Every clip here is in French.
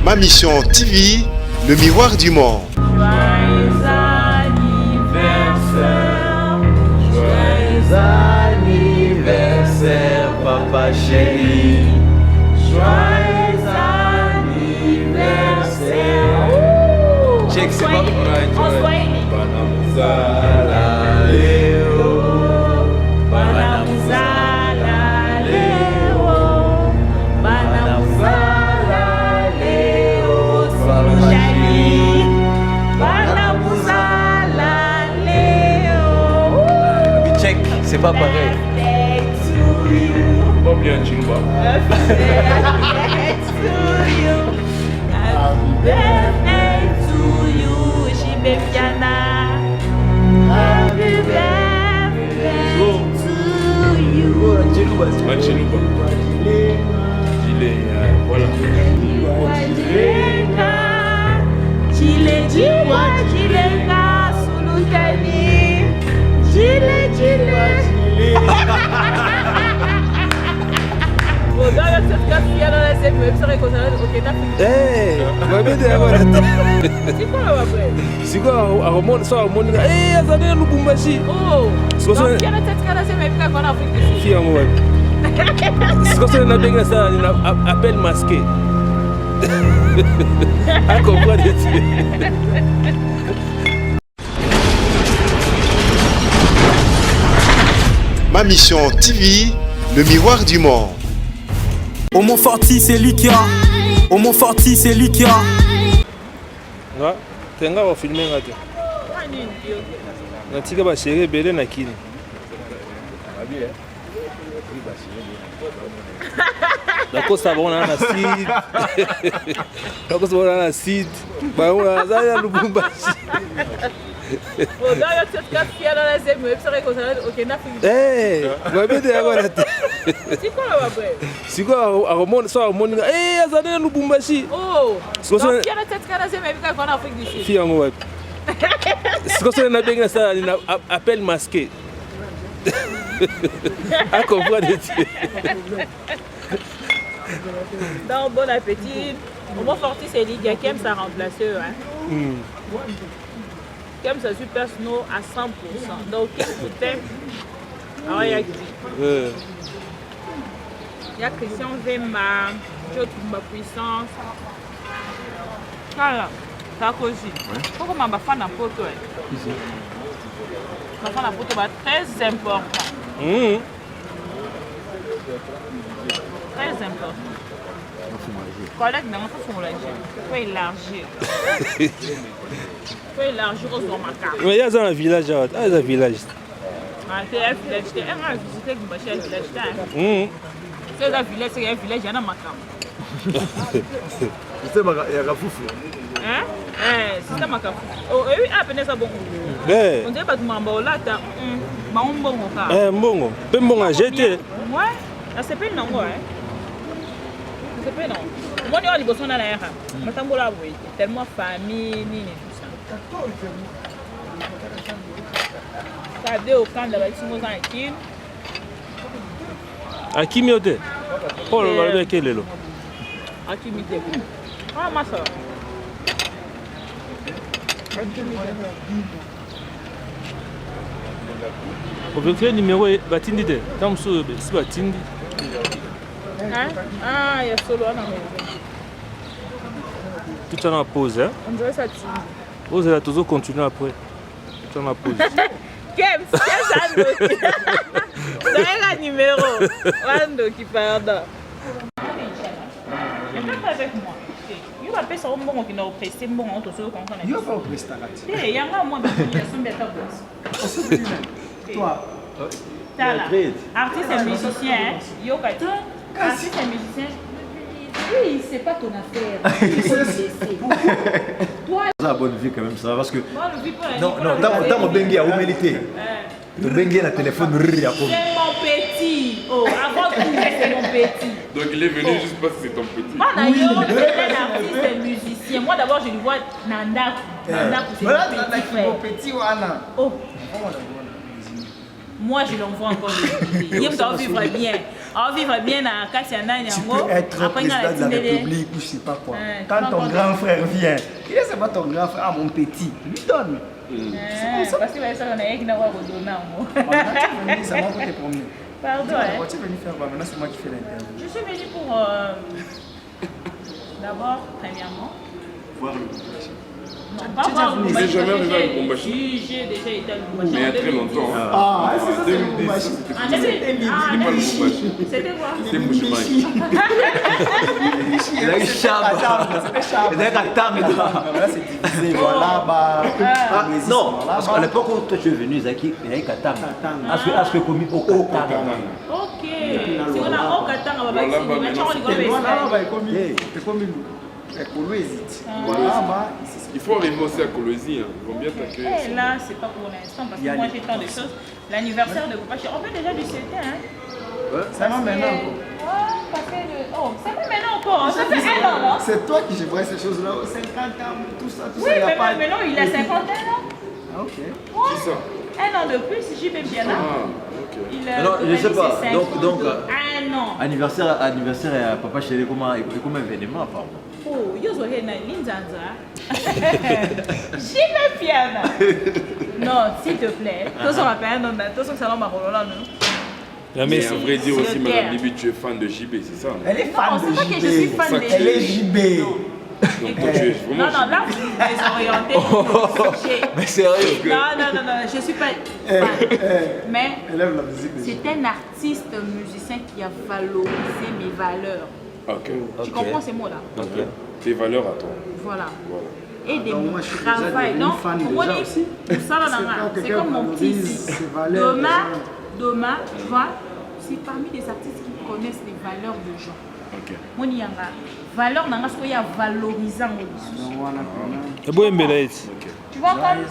Ma Mission TV, le miroir du monde. Joyeux anniversaire, Joyeux anniversaire, papa chéri. joyeux anniversaire. Check, c'est pas On Swahili. Banamuzala leo, Banamuzala leo, Banamuzala leo, Solojani. Banamuzala leo. Mais check, c'est pas pareil. Birthday to you. Pas bien, Chingwa. Happy birthday to you. Happy birthday to you, Chibefiana. Happy birthday to you. Voilà. Wajilenga, Chile jiwa jilenga, sulutani. Chile. Siko aromoni so aromoni azana Lubumbashi. Oh, donc il y a cette cara c'est même pas qu'on a Afrique. Fi yango wapi? Siko so na benga ça na appel masqué. A comprendre. Ma Mission TV, le miroir du monde. Au Montforti, c'est lui qui a. Au Montforti, c'est lui qui a. Nga tenga wa filmer ngate. Na tika ba chérie belé na kini. D'accord, ça va on a un acide. D'accord, ça va on a un acide. Bah on a ça ya Lubumbashi. Eh, wabede agora. Siko aromoni so aromoni azana Lubumbashi. Oh, Siko donc il y a cette cara c'est même pas qu'on a Afrique du Sud. Fi yango wapi? Siko so na benga ça na appel masqué. A comprendre. Donc bon appétit. Au Montforti c'est Lydia Kem ça remplaceur hein. Kem ça super snow à 100%. Donc Kem peut-être. Alors il y a qui? Il y a Christian Vema, Joe Tumba Puissance. Voilà, ça cause. Pourquoi ma fan à photo? Ma fan à photo va très important. Très important. Collègue, non, il faut élargir. Il faut élargir aux hommes à carte. Mais il y a un village, il y a un village. Ah, c'est un village, c'est un visité qui m'a cherché un village. C'est un village, il y a un macam. C'est ma Rafoufou. Hein? C'est un macam. Oh, oui, ah, peine ça bon. On dirait pas que maman là, t'as un bon cas. Mbongo. Peu mbongo à jeter. Ouais, c'est pas non, ouais. C'est pas non. Moi, je suis allé à la RH. Je suis allé tellement famille, ni tout ça. Ça a été au camp de la Timosa et Kim. À qui m'y était? Oh, le barbecue quel est là? À qui m'y était? Ah, ma soeur. Au véhicule numéro Batindi de. Comme ça, c'est Batindi. Hein? Ah, il y a solo à la maison. Tout en pause, hein? On dirait ça tue. Vous allez toujours continuer après. Tout en pause. Kem, c'est ça, c'est un numéro. Wando qui pardon. Il n'est pas avec moi. Il va payer ça au moment qu'il a oppressé, bon, on te sauve quand on est. Il va pas oppresser ta rate. Il y a un moment de filiation de ta bosse. Toi, Artiste et musicien, hein? Yoka, artiste et musicien. Oui, c'est pas ton affaire. Toi, Ça a bonne vie quand même, ça va parce que. bonne vie pour la Non, non, dans mon bengue à humilité. Le bengue à téléphone, c'est mon petit. Oh, avant tout, c'est mon petit. Donc il est venu juste parce que c'est ton petit. Moi, d'ailleurs, c'est un artiste et musicien. Moi, d'abord, je lui vois Nanda. Nanda, c'est mon petit frère. petit ou Anna. Oh. Moi, je l'envoie encore le il doit vivre bien. On vivre bien à Katiana Tu peux être président de la République ou je sais pas quoi. Ouais, Quand ton grand frère vient, il est c'est pas ton grand frère, mon petit, lui donne. Parce que ça, on a un qui n'a pas redonné un mot. C'est moi qui t'ai promis. Pardon. Tu es venu faire quoi? Maintenant, c'est moi qui fais l'interview. Je suis venue pour d'abord, premièrement. Voir le Non, pas voir le Tu n'es jamais arrivé à Lubumbashi? Si, j'ai déjà été à Lubumbashi. Mais il y a très longtemps. Hein. Ah, c'est ça, c'est Lubumbashi. Ah, c'était quoi? C'était Mouchimai. Il a eu charme. Il a eu Katam. Là, c'est divisé. Voilà, bah. Non, parce qu'à l'époque où toi tu es venu, Zaki, il y a eu Katam. Est-ce que commis au Katam? Ok. Si on a au Katanga, on va Il faut arriver aussi à Colosie. Ils vont bien t'accueillir. Et là, c'est pas pour l'instant parce que moi j'ai tant de choses. L'anniversaire de Papa Chéri, on peut déjà lui souhaiter, hein? Ça va maintenant encore. Ouais, ça fait le. Oh, ça fait maintenant encore. Ça fait un an, non? C'est toi qui je vois ces choses-là, 50 ans, tout ça, Oui, mais maintenant il a 50 ans. Ah, ok. Qui ça? Un an de plus, j'y vais bien là. Ah, ok. Non, je sais pas. Donc, un an. anniversaire à Papa Chéri, comment événement apparemment? Oh, Yozo Hena, Linzanza. J'y vais bien là. Non, s'il te plaît. Tout ça rappelle, non, tout ça, ça va La Mais Messi. à vrai dire aussi, C'est Madame clair. Libi, tu es fan de JB, c'est ça? Elle est fan Non, de c'est pas que JB. je suis fan de Elle est JB. Donc toi, tu es vraiment Non, non, là, vous vous désorientez. Mais sérieux? Non, je suis pas fan. Mais Elle aime la musique de JB. c'est un artiste musicien qui a valorisé mes valeurs. Ok. Tu comprends ces mots-là? Ok. Tes valeurs à toi. Voilà. Voilà. Et des Donc, mots moi, je suis déjà travail. devenu Non, fan moi, déjà aussi. c'est comme mon petit valorise ici. ses valeurs Doma, tu vois, c'est parmi les artistes qui connaissent les valeurs de gens. Ok. Mon yanga, valeur nanga soki ya valorisant au Donc, voilà, voilà. C'est beau un belaïs. Tu vois comme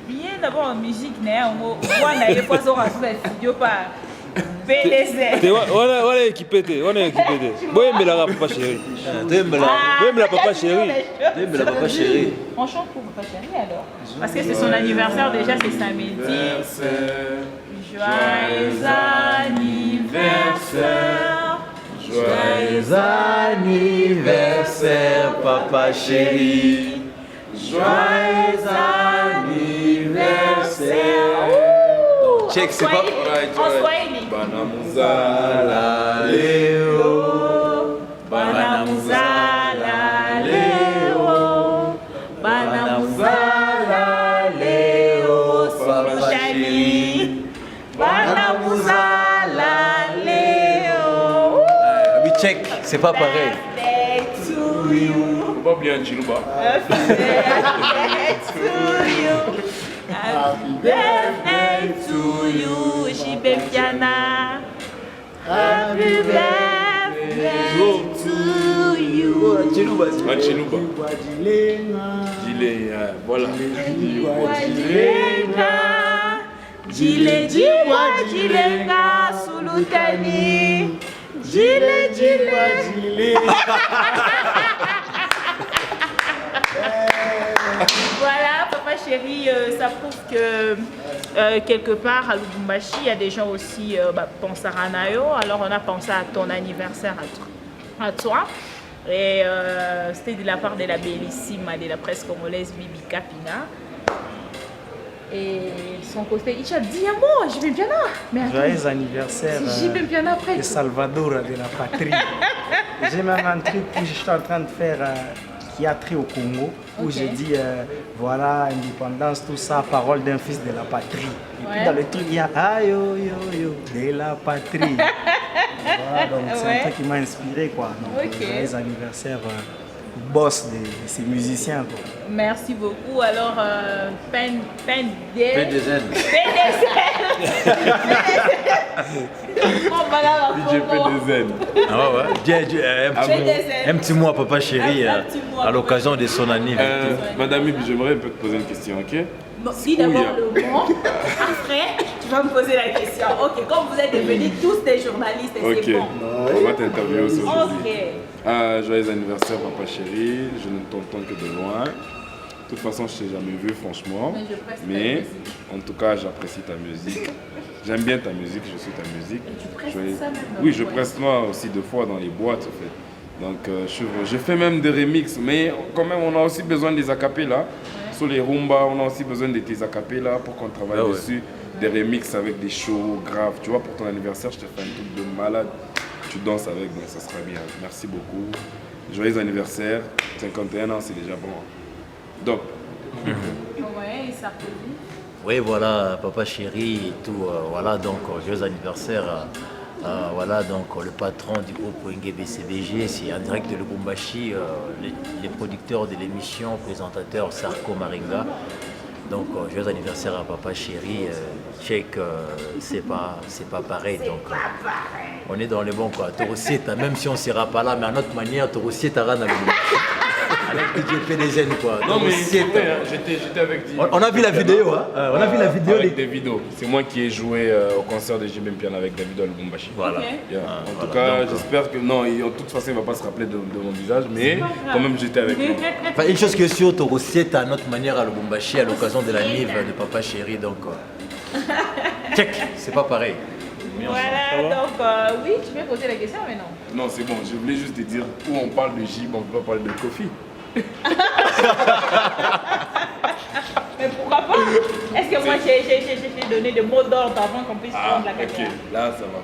bien d'abord en musique né on voit na yepo zo rasoula studio par PDC. On est équipé. Beau un belaïs Papa Chéri. Beau un Papa Chéri. Papa Chéri. On chante pour Papa Chéri alors. Parce que c'est son anniversaire déjà, c'est samedi. Joyeux anniversaire. Joyeux anniversaire, Papa Chéri. Joyeux anniversaire. Check, c'est pas. En Swahili. Banamuzala. Léo. Banamuzala Léo. Banamuzala Léo. Papa Chéri. Banamuzala Léo. Check, c'est pas pareil. Birthday to you. Faut pas oublier un Chiluba. Birthday to you. Happy birthday to you, JB Piana. Happy birthday to you. Un Chiluba. Gilet, voilà. Jilenga sulutani. Voilà, Papa Chéri, ça prouve que quelque part à Lubumbashi, il y a des gens aussi pensent à Ranayo. Alors on a pensé à ton anniversaire à toi. Et c'était de la part de la bellissime de la presse congolaise Bibi Kapina. Et son côté, il a dit à moi, j'y vais bien là. Mais attends, Joyeux anniversaire j'y vais bien après. de Salvador de la patrie. J'ai même un truc que je suis en train de faire qui a trait au Congo, où Ok. je dis voilà, indépendance, tout ça, parole d'un fils de la patrie. Et puis Ouais. dans le truc, il y a ah yo yo yo, de la patrie. Voilà, donc c'est Ouais. un truc qui m'a inspiré quoi. Donc, Ok. joyeux anniversaire, boss de ces musiciens quoi. Merci beaucoup. Alors, Fais des ailes. DJ PDZ. Ah ouais. Un petit mot à Papa Chéri Un petit mot à à l'occasion de son anniversaire. Madame Ibi, j'aimerais un peu te poser une question, ok? Bon, dis d'abord le mot. Après, tu vas me poser la question. Ok, comme vous êtes devenus tous des journalistes, Ok. c'est bon. On va t'interviewer aussi aujourd'hui. Ok. Joyeux anniversaire, Papa Chéri. Je ne t'entends que de loin. De toute façon, je t'ai jamais vu, franchement. Mais je presse ta Mais musique. en tout cas, j'apprécie ta musique. J'aime bien ta musique, je suis ta musique. Et tu presses ça maintenant? Oui, je presse moi aussi 2 fois dans les boîtes, en fait. Donc, je fais même des remixes, mais quand même, on a aussi besoin des acapellas. Ouais. Sur les rumba, on a aussi besoin de tes acapellas pour qu'on travaille dessus. Des remixes avec des shows graves. Tu vois, pour ton anniversaire, je te fais un truc de malade. Tu danses avec, donc ça sera bien. Merci beaucoup. Joyeux anniversaire. 51 ans, c'est déjà bon. Donc. Ouais, et Sarkozy. Oui, voilà, papa chéri et tout. Voilà, donc, joyeux anniversaire. Voilà, donc, le patron du groupe Wenge BCBG, c'est en direct de Lubumbashi, les producteurs de l'émission, présentateur Sarko Maringa. Donc, joyeux anniversaire à papa chéri. Check, c'est pas pareil. Donc, on est dans les bons quoi. Torosieta, même si on ne sera pas là, mais à notre manière, Torosieta Rana avec DJ PDZ quoi. Non, mais j'étais avec DJ. On a vu la vidéo, hein. On a vu la vidéo. Avec des vidéos. C'est moi qui ai joué au concert de JB Mpiana avec David à Lubumbashi. Voilà. Okay. Yeah. En tout cas, j'espère que. Non, de toute façon, il ne va pas se rappeler de mon visage, mais quand même, j'étais avec lui. Enfin, une chose qui est sûre, Torosieta à notre manière à Lubumbashi à l'occasion de la Nive de papa chéri. Donc, check, c'est pas pareil. Voilà, donc oui, tu peux poser la question, mais non. Non, c'est bon, je voulais juste te dire où on parle de JB, on ne peut pas parler de Kofi. Mais pourquoi pas? Est-ce que moi j'ai donné des mots d'ordre avant qu'on puisse prendre la question? Ok, là ça va.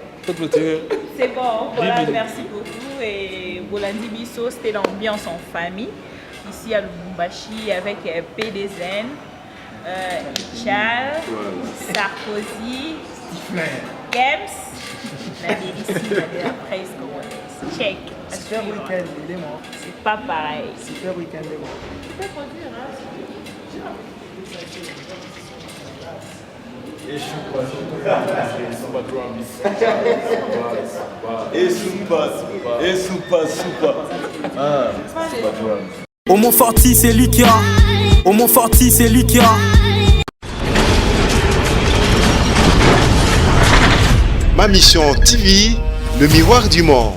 C'est bon, voilà, merci beaucoup. Et Bolandi Bisso, c'était l'ambiance en famille, ici à Lubumbashi avec PDZ, Ichal, Sarkozy, Kems, la ici, la presse, comment on dit. Check. Super week-end, il est mort. C'est pas pareil. Super week-end, il est mort. Tu peux produire, hein? Au Montforti, c'est lui qui a. Au Montforti, c'est lui qui a. Ma mission TV, le miroir du monde.